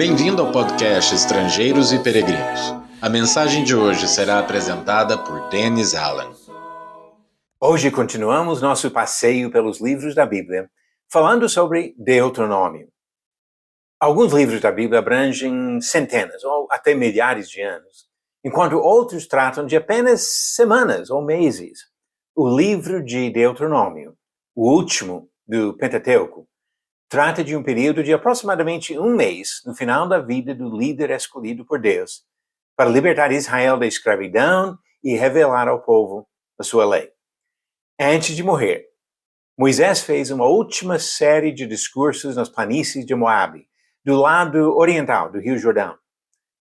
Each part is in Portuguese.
Bem-vindo ao podcast Estrangeiros e Peregrinos. A mensagem de hoje será apresentada por Dennis Allen. Hoje continuamos nosso passeio pelos livros da Bíblia, falando sobre Deuteronômio. Alguns livros da Bíblia abrangem centenas ou até milhares de anos, enquanto outros tratam de apenas semanas ou meses. O livro de Deuteronômio, o último do Pentateuco, trata de um período de aproximadamente um mês no final da vida do líder escolhido por Deus para libertar Israel da escravidão e revelar ao povo a sua lei. Antes de morrer, Moisés fez uma última série de discursos nas planícies de Moabe, do lado oriental do Rio Jordão.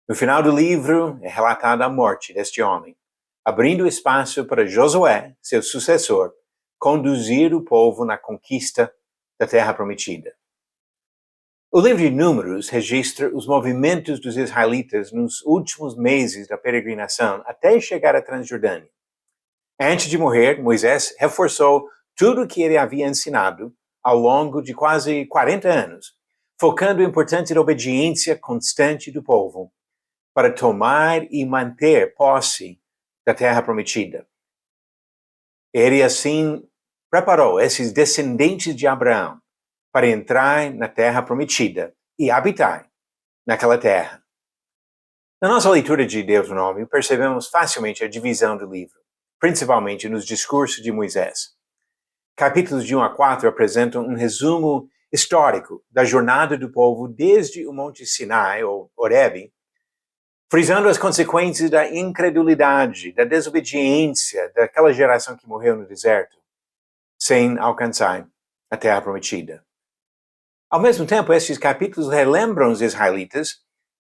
No final do livro é relatada a morte deste homem, abrindo espaço para Josué, seu sucessor, conduzir o povo na conquista da Terra Prometida. O livro de Números registra os movimentos dos israelitas nos últimos meses da peregrinação até chegar à Transjordânia. Antes de morrer, Moisés reforçou tudo o que ele havia ensinado ao longo de quase 40 anos, focando a importância da obediência constante do povo para tomar e manter posse da Terra Prometida. Ele, assim, preparou esses descendentes de Abraão para entrar na Terra Prometida e habitar naquela terra. Na nossa leitura de Deuteronômio, percebemos facilmente a divisão do livro, principalmente nos discursos de Moisés. Capítulos de 1 a 4 apresentam um resumo histórico da jornada do povo desde o Monte Sinai, ou Horebe, frisando as consequências da incredulidade, da desobediência daquela geração que morreu no deserto, sem alcançar a Terra Prometida. Ao mesmo tempo, esses capítulos relembram os israelitas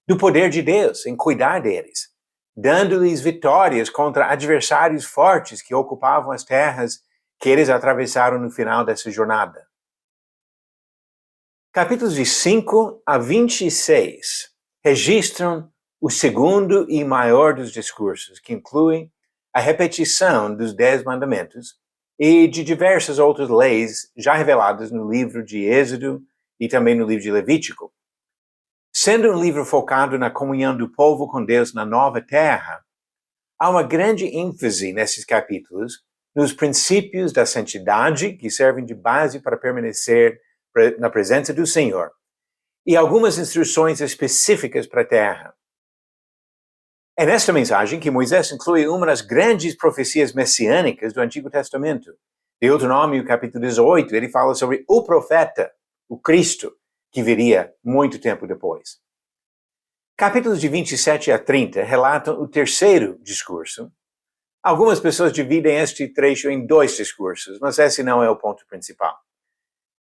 do poder de Deus em cuidar deles, dando-lhes vitórias contra adversários fortes que ocupavam as terras que eles atravessaram no final dessa jornada. Capítulos de 5 a 26 registram o segundo e maior dos discursos, que inclui a repetição dos 10 mandamentos e de diversas outras leis já reveladas no livro de Êxodo e também no livro de Levítico. Sendo um livro focado na comunhão do povo com Deus na nova terra, há uma grande ênfase nesses capítulos nos princípios da santidade que servem de base para permanecer na presença do Senhor e algumas instruções específicas para a terra. É nesta mensagem que Moisés inclui uma das grandes profecias messiânicas do Antigo Testamento. Deuteronômio capítulo 18, ele fala sobre o profeta, o Cristo, que viria muito tempo depois. Capítulos de 27 a 30 relatam o terceiro discurso. Algumas pessoas dividem este trecho em 2 discursos, mas esse não é o ponto principal.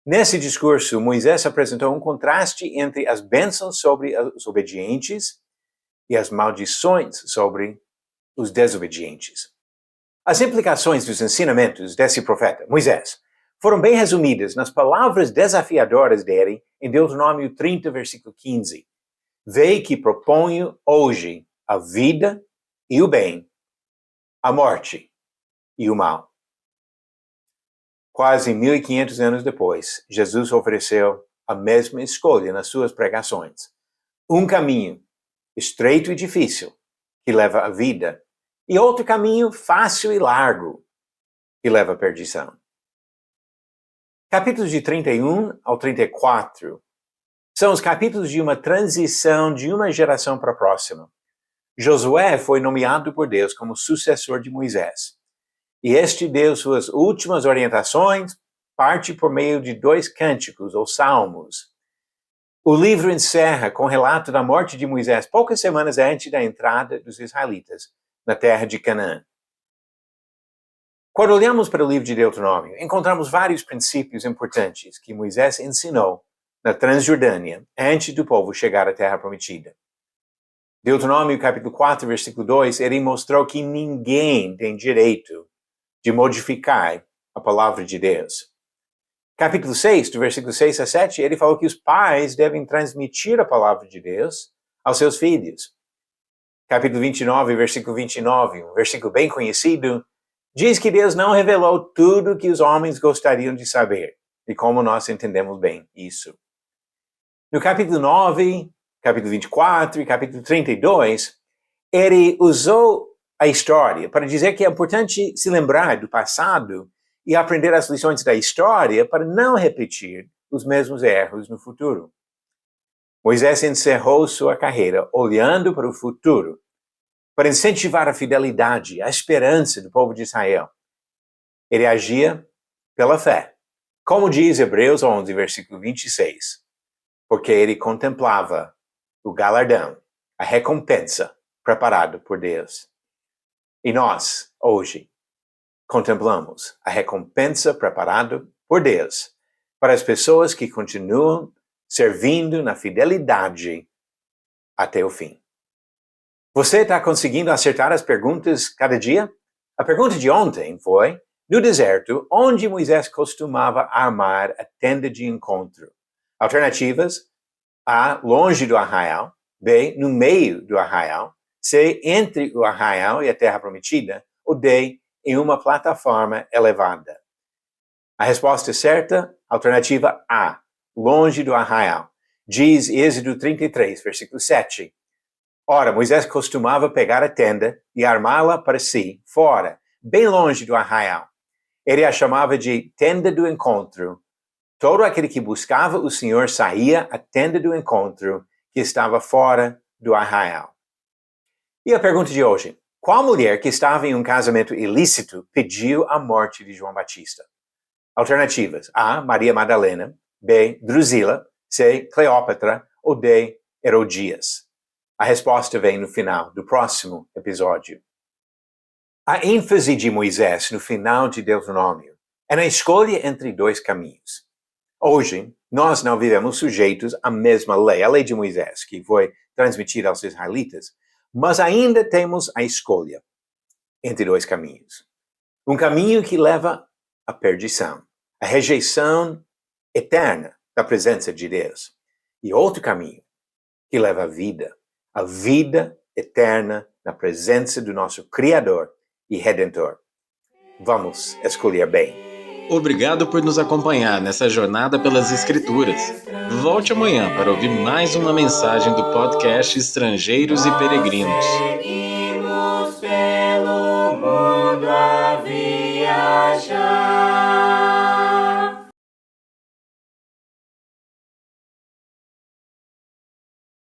Nesse discurso, Moisés apresentou um contraste entre as bênçãos sobre os obedientes e as maldições sobre os desobedientes. As implicações dos ensinamentos desse profeta, Moisés, foram bem resumidas nas palavras desafiadoras dele em Deuteronômio 30, versículo 15. Vê que proponho hoje a vida e o bem, a morte e o mal. Quase 1.500 anos depois, Jesus ofereceu a mesma escolha nas suas pregações. Um caminho estreito e difícil, que leva à vida, e outro caminho fácil e largo, que leva à perdição. Capítulos de 31 ao 34 são os capítulos de uma transição de uma geração para a próxima. Josué foi nomeado por Deus como sucessor de Moisés, e este deu suas últimas orientações, parte por meio de 2 cânticos ou salmos. O livro encerra com o relato da morte de Moisés poucas semanas antes da entrada dos israelitas na terra de Canaã. Quando olhamos para o livro de Deuteronômio, encontramos vários princípios importantes que Moisés ensinou na Transjordânia antes do povo chegar à Terra Prometida. Deuteronômio capítulo 4, versículo 2, ele mostrou que ninguém tem direito de modificar a palavra de Deus. Capítulo 6, do versículo 6 a 7, ele falou que os pais devem transmitir a palavra de Deus aos seus filhos. Capítulo 29, versículo 29, um versículo bem conhecido, diz que Deus não revelou tudo o que os homens gostariam de saber, e como nós entendemos bem isso. No capítulo 9, capítulo 24 e capítulo 32, ele usou a história para dizer que é importante se lembrar do passado e aprender as lições da história para não repetir os mesmos erros no futuro. Moisés encerrou sua carreira olhando para o futuro para incentivar a fidelidade, a esperança do povo de Israel. Ele agia pela fé, como diz Hebreus 11, versículo 26, porque ele contemplava o galardão, a recompensa preparado por Deus. E nós, hoje, contemplamos a recompensa preparada por Deus para as pessoas que continuam servindo na fidelidade até o fim. Você está conseguindo acertar as perguntas cada dia? A pergunta de ontem foi, no deserto, onde Moisés costumava armar a tenda de encontro? Alternativas: A, longe do arraial; B, no meio do arraial; C, entre o arraial e a terra prometida; ou D, em uma plataforma elevada. A resposta certa, alternativa A, longe do arraial. Diz Êxodo 33, versículo 7. Ora, Moisés costumava pegar a tenda e armá-la para si, fora, bem longe do arraial. Ele a chamava de tenda do encontro. Todo aquele que buscava o Senhor saía à tenda do encontro, que estava fora do arraial. E a pergunta de hoje: qual mulher que estava em um casamento ilícito pediu a morte de João Batista? Alternativas: A, Maria Madalena; B, Drusila; C, Cleópatra; ou D, Herodias. A resposta vem no final do próximo episódio. A ênfase de Moisés no final de Deuteronômio é na escolha entre dois caminhos. Hoje, nós não vivemos sujeitos à mesma lei, a lei de Moisés, que foi transmitida aos israelitas, mas ainda temos a escolha entre dois caminhos. Um caminho que leva à perdição, à rejeição eterna da presença de Deus. E outro caminho que leva à vida, a vida eterna na presença do nosso Criador e Redentor. Vamos escolher bem. Obrigado por nos acompanhar nessa jornada pelas Escrituras. Volte amanhã para ouvir mais uma mensagem do podcast Estrangeiros e Peregrinos. Seguimos pelo mundo.